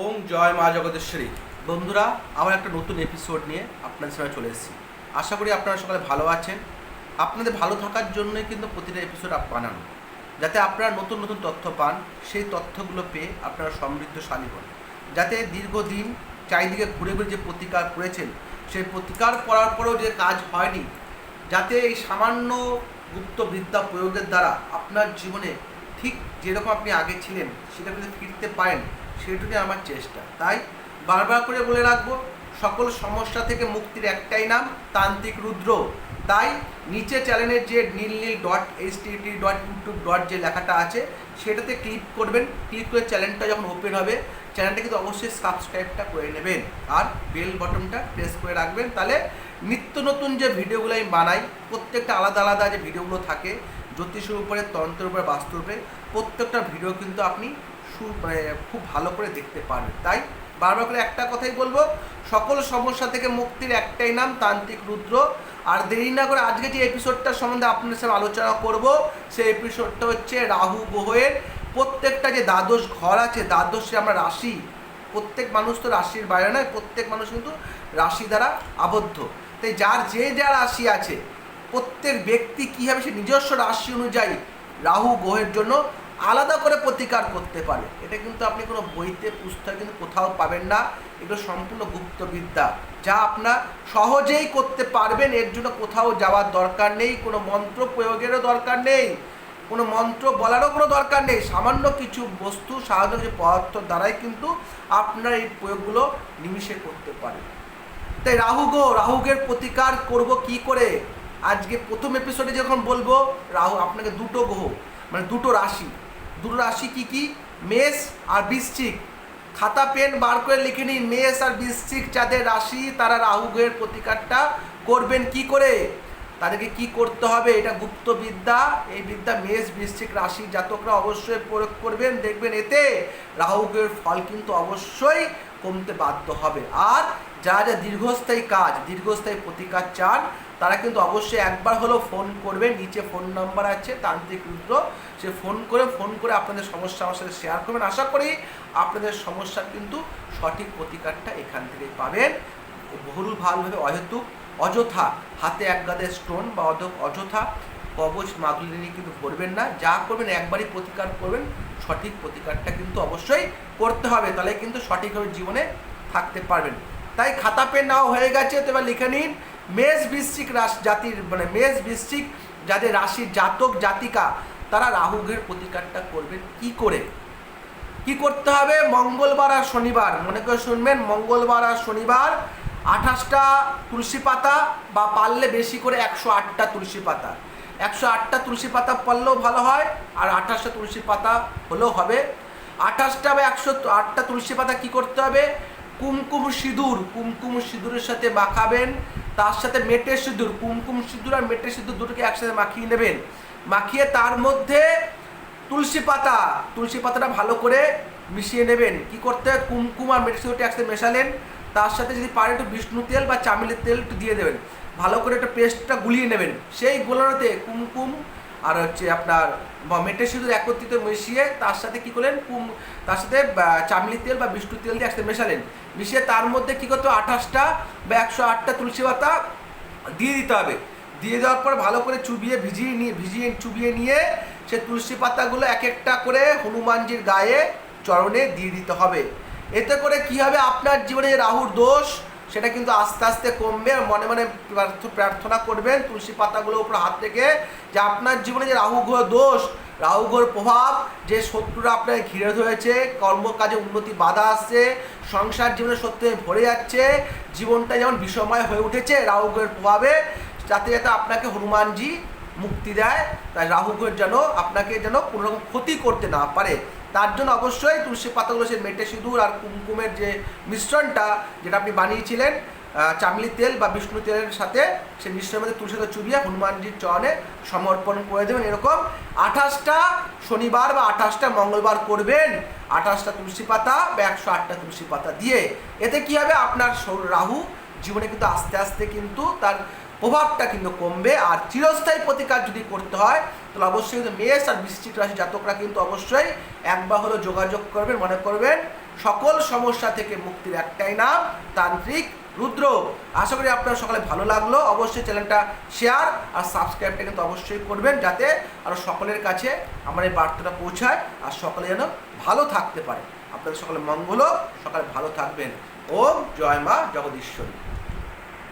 ওম জয় মা জগতেশ্বরী। বন্ধুরা, আমার একটা নতুন এপিসোড নিয়ে আপনাদের সামনে চলে এসেছি। আশা করি আপনারা সকালে ভালো আছেন। আপনাদের ভালো থাকার জন্যই কিন্তু প্রতিটা এপিসোড বানানো, যাতে আপনারা নতুন নতুন তথ্য পান, সেই তথ্যগুলো পেয়ে আপনারা সমৃদ্ধশালী হন, যাতে দীর্ঘদিন চারিদিকে ঘুরে ঘুরে যে প্রতিকার করেছেন, সেই প্রতিকার করার পরেও যে কাজ হয়নি, যাতে এই সামান্য গুপ্ত বিদ্যা প্রয়োগের দ্বারা আপনার জীবনে ঠিক যেরকম আপনি আগে ছিলেন সেটা কিন্তু ফিরতে পারেন, সেটুকুই আমার চেষ্টা। তাই বারবার করে বলে রাখবো, সকল সমস্যা থেকে মুক্তির একটাই নাম, তান্ত্রিক রুদ্র। তাই নিচে চ্যানেলের যে নীল.htt.youtube. যে লেখাটা আছে সেটাতে ক্লিক করবেন। ক্লিক করে চ্যানেলটা যখন ওপেন হবে, চ্যানেলটা কিন্তু অবশ্যই সাবস্ক্রাইবটা করে নেবেন আর বেল বটনটা প্রেস করে রাখবেন। তাহলে নিত্য নতুন যে ভিডিওগুলো আমি বানাই, প্রত্যেকটা আলাদা আলাদা যে ভিডিওগুলো থাকে, জ্যোতিষের উপরে, তন্ত্রের উপরে, বাস্তুর উপরে, প্রত্যেকটা ভিডিও কিন্তু আপনি খুব ভালো করে দেখতে পারবেন। তাই বারবার করে একটা কথাই বলবো, সকল সমস্যা থেকে মুক্তির একটাই নাম, তান্ত্রিক রুদ্র। আর দেরি না করে আজকে যে এপিসোডটার সম্বন্ধে আপনাদের সাথে আলোচনা করব, সেই এপিসোডটা হচ্ছে রাহু গ্রহের প্রত্যেকটা যে দ্বাদশ ঘর আছে, দ্বাদশে আমরা রাশি, প্রত্যেক মানুষ তো রাশির বাইরে নয়, প্রত্যেক মানুষ কিন্তু রাশি দ্বারা আবদ্ধ। তাই যার যা রাশি আছে, প্রত্যেক ব্যক্তি কীভাবে সে নিজস্ব রাশি অনুযায়ী রাহু গ্রহের জন্য আলাদা করে প্রতিকার করতে পারে, এটা কিন্তু আপনি কোনো বইতে, পুস্তকে কিন্তু কোথাও পাবেন না। এগুলো সম্পূর্ণ গুপ্তবিদ্যা, যা আপনার সহজেই করতে পারবেন। এর জন্য কোথাও যাওয়ার দরকার নেই, কোনো মন্ত্র প্রয়োগেরও দরকার নেই, কোনো মন্ত্র বলারও কোনো দরকার নেই। সামান্য কিছু বস্তু, সাধারণ কিছু পদার্থ দ্বারাই কিন্তু আপনার এই প্রয়োগগুলো নিমিষে করতে পারেন। তাই রাহুগের প্রতিকার করব কি করে, আজকে প্রথম এপিসোডে যখন বলবো, রাহু আপনাকে দুটো গ্রহ, মানে দুটো রাশি কি কি, মেষ আর বৃশ্চিক। খাতা পেন বার করে লিখে নিন, মেষ আর বৃশ্চিক যাদের রাশি, তারা রাহু গ্রহের প্রতিকারটা করবেন কি করে, তাদেরকে কি করতে হবে, এটা গুপ্ত বিদ্যা। এই বিদ্যা মেষ বৃশ্চিক রাশি জাতকরা অবশ্যই প্রয়োগ করবেন, দেখবেন এতে রাহু গ্রহের ফল কিন্তু অবশ্যই কমতে বাধ্য হবে। আর যারা দীর্ঘস্থায়ী কাজ, দীর্ঘস্থায়ী প্রতিকার চান, তারা কিন্তু অবশ্যই একবার হলেও ফোন করবেন। নিচে ফোন নাম্বার আছে তান্ত্রিক রুদ্র, সে ফোন করে আপনাদের সমস্যা আমার সাথে শেয়ার করবেন। আশা করি আপনাদের সমস্যার কিন্তু সঠিক প্রতিকারটা এখান থেকেই পাবেন। ভালোভাবে অযথা হাতে এক গাদে স্টোন বা অযথা কবচ মাদুলি নিয়ে কিন্তু করবেন না। যা করবেন একবারই প্রতিকার করবেন, সঠিক প্রতিকারটা কিন্তু অবশ্যই করতে হবে, তাহলে কিন্তু সঠিকভাবে জীবনে থাকতে পারবেন। তাই খাতা পেন নাও হয়ে গেছে, তো এবার লিখে নিন, মেষ বৃশ্চিক রাশি জাতির, মানে মেষ বৃশ্চিক যাদের রাশির জাতক জাতিকা, তারা রাহু গ্রহের প্রতিকারটা করবেন কি করে, কি করতে হবে। মঙ্গলবার আর শনিবার, মনে করে শুনবেন, মঙ্গলবার আর শনিবার 28টা তুলসী পাতা, বা পারলে বেশি করে 108টা তুলসী পাতা, 108টা তুলসী পাতা পারলেও ভালো হয়, আর 28টা তুলসী পাতা হলেও হবে। 28টা বা 108টা তুলসী পাতা কি করতে হবে, কুমকুম সিঁদুরের সাথে মাখাবেন, তার সাথে মেটের সিঁদুর, কুমকুম সিঁদুর আর মেটের সিঁদুর দুটোকে একসাথে মাখিয়ে নেবেন। মাখিয়ে তার মধ্যে তুলসী পাতাটা ভালো করে মিশিয়ে নেবেন। কি করতে হবে, কুমকুম আর মেটের সিঁদুরটা একসাথে মেশালেন, তার সাথে যদি পারে একটু বিষ্ণু তেল বা চামেলির তেল একটু দিয়ে দেবেন, ভালো করে একটা পেস্টটা গুলিয়ে নেবেন। সেই গোলানোতে কুমকুম আর আপনার মেটের সিঁদুর একত্রিত মিশিয়ে তার সাথে কী করলেন, তার সাথে চামেলি তেল বা বিষ্ণু তেল দিয়ে একসাথে মেশালেন। মিশিয়ে তার মধ্যে কী করতে হবে, 28টা বা 108টা তুলসী পাতা দিয়ে দিতে হবে। দিয়ে দেওয়ার পর ভালো করে চুবিয়ে নিয়ে সে তুলসী পাতাগুলো এক একটা করে হনুমানজির গায়ে, চরণে দিয়ে দিতে হবে। এতে করে কি হবে, আপনার জীবনে যে রাহুর দোষ, সেটা কিন্তু আস্তে আস্তে কমবে। আর মনে মনে প্রার্থনা করবেন তুলসী পাতাগুলোর উপর হাত রেখে, যে আপনার জীবনে যে রাহু গ্রহ দোষ, রাহু গ্রহের প্রভাব, যে শত্রুরা আপনার ঘিরে ধরেছে, কর্মকাজে উন্নতি বাধা আসছে, সংসার জীবনে সত্যি ভরে যাচ্ছে, জীবনটা যেমন বিষময় হয়ে উঠেছে রাহু গ্রহের প্রভাবে, যাতে আপনাকে হনুমানজি মুক্তি দেয়। তাই রাহু গ্রহের যেন আপনাকে কোনো রকম ক্ষতি করতে না পারে, তার জন্য অবশ্যই তুলসী পাতাগুলো, সে মেটে সিঁদুর আর কুমকুমের যে মিশ্রণটা, যেটা আপনি বানিয়েছিলেন চামেলি তেল বা বিষ্ণু তেলের সাথে, সেই মিশ্রণের মধ্যে তুলসী পাতা চুবিয়ে হনুমানজির চরণে সমর্পণ করে দেবেন। এরকম 28টা শনিবার বা 28টা মঙ্গলবার করবেন, 28টা তুলসী পাতা বা 108টা তুলসী পাতা দিয়ে। এতে কী হবে, আপনার রাহু জীবনে কিন্তু আস্তে আস্তে কিন্তু তার প্রভাবটা কিন্তু কমবে। আর চিরস্থায়ী প্রতিকার যদি করতে হয়, তাহলে অবশ্যই কিন্তু মেষ আর বৃশ্চিক রাশি জাতকরা কিন্তু অবশ্যই একবার হলো যোগাযোগ করবেন। মনে করবেন সকল সমস্যা থেকে মুক্তির একটাই নাম তান্ত্রিক রুদ্র। আশা করি আপনার সকালে ভালো লাগলো। অবশ্যই চ্যানেলটা শেয়ার আর সাবস্ক্রাইবটা কিন্তু অবশ্যই করবেন, যাতে আরও সকলের কাছে আমার এই বার্তাটা পৌঁছায় আর সকলে যেন ভালো থাকতে পারে। আপনাদের সকলে মঙ্গল হোক, সকালে ভালো থাকবেন। ওম জয় মা জগদীশ্বরী।